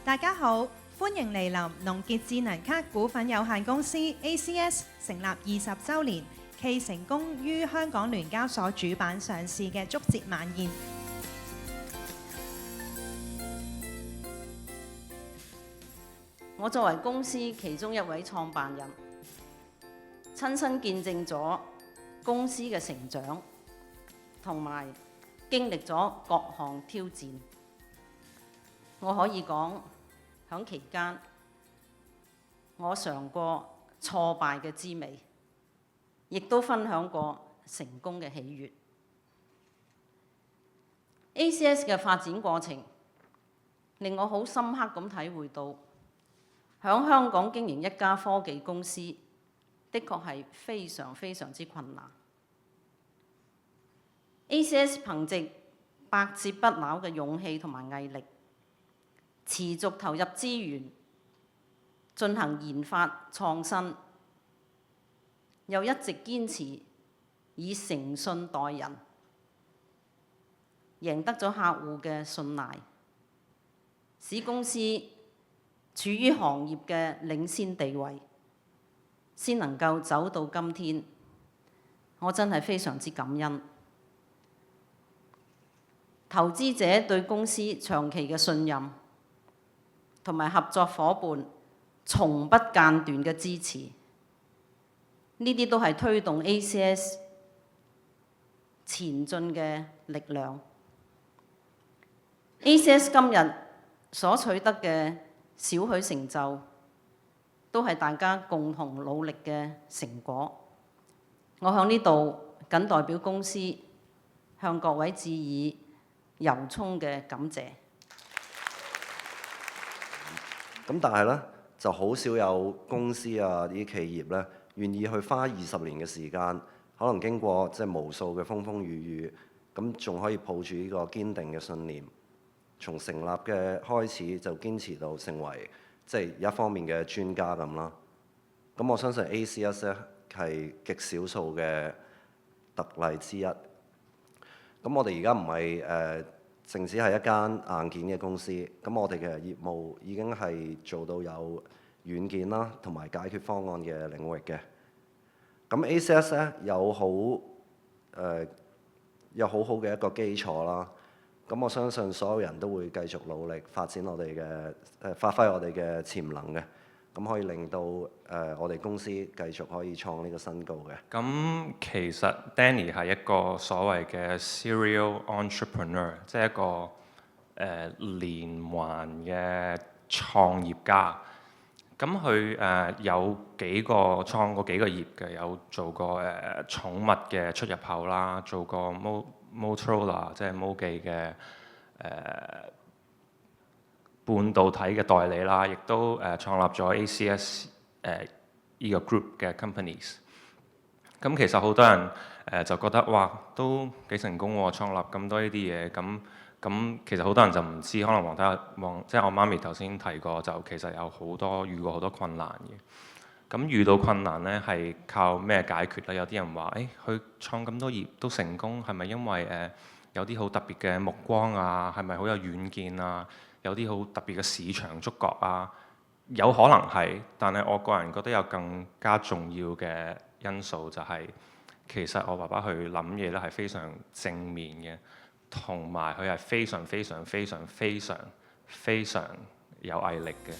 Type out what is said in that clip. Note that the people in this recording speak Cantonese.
大家好，歡迎嚟臨農傑智能卡股份有限公司 ACS 成立20週年暨成功於香港聯交所主板上市嘅祝捷晚宴。我作為公司其中一位創辦人，親身見證咗公司嘅成長，同埋經歷咗各項挑戰。我可以講，響期間我嘗過挫敗嘅滋味，亦都分享過成功嘅喜悅。ACS 嘅發展過程令我好深刻咁體會到，響香港經營一家科技公司，的確係非常非常之困難。ACS 憑藉百折不撓嘅勇氣同埋毅力，持續投入資源進行研發創新，又一直堅持以誠信待人，贏得咗客戶嘅信賴，使公司處於行業嘅領先地位，先能夠走到今天。我真係非常之感恩。投資者對公司長期嘅信任，同埋合作伙伴從不間斷嘅支持，呢啲都係推動 ACS 前進嘅力量。ACS 今日所取得嘅少許成就，都係大家共同努力嘅成果。我喺呢度僅代表公司向各位致以由衷嘅感謝。咁但係咧，就好少有公司啊啲企業咧，願意去花20年嘅時間，可能經過無數嘅風風雨雨，咁仲可以抱住呢個堅定嘅信念，從成立嘅開始就堅持到成為一方面嘅專家咁啦。咁我相信 ACS 咧係極少數嘅特例之一。咁我哋而家唔係淨止係一間硬件嘅公司，咁我哋嘅業務已經係做到有軟件啦，同埋解決方案嘅領域嘅。咁 ACS 咧有好好嘅一個基礎啦。咁我相信所有人都會繼續努力發展我哋嘅發揮我哋嘅潛能嘅，咁可以令到我哋公司繼續可以創呢個新高嘅。咁其實 Danny 係一個所謂嘅 serial entrepreneur， 即係一個連環嘅創業家。咁佢有創過幾個業嘅，有做過寵物嘅出入口啦，做過 Motorola 即係摩記嘅半導體嘅代理啦，亦都創立咗 ACS 呢個 group 嘅 companies。咁其實好多人就覺得哇，都幾成功喎，創立咁多呢啲嘢。咁其實好多人就唔知，可能即係我媽咪頭先提過，就其實有遇過好多困難嘅。咁遇到困難呢，係靠咩解決咧？有啲人話，佢創咁多業都成功，係咪因為有啲好特別嘅目光啊？係咪好有遠見啊？有啲好特別嘅市場觸覺啊？有可能係，但係我個人覺得有更加重要嘅因素就係，其實我爸爸去諗嘢咧係非常正面嘅，同埋佢係非常非常非常非常非常有毅力嘅。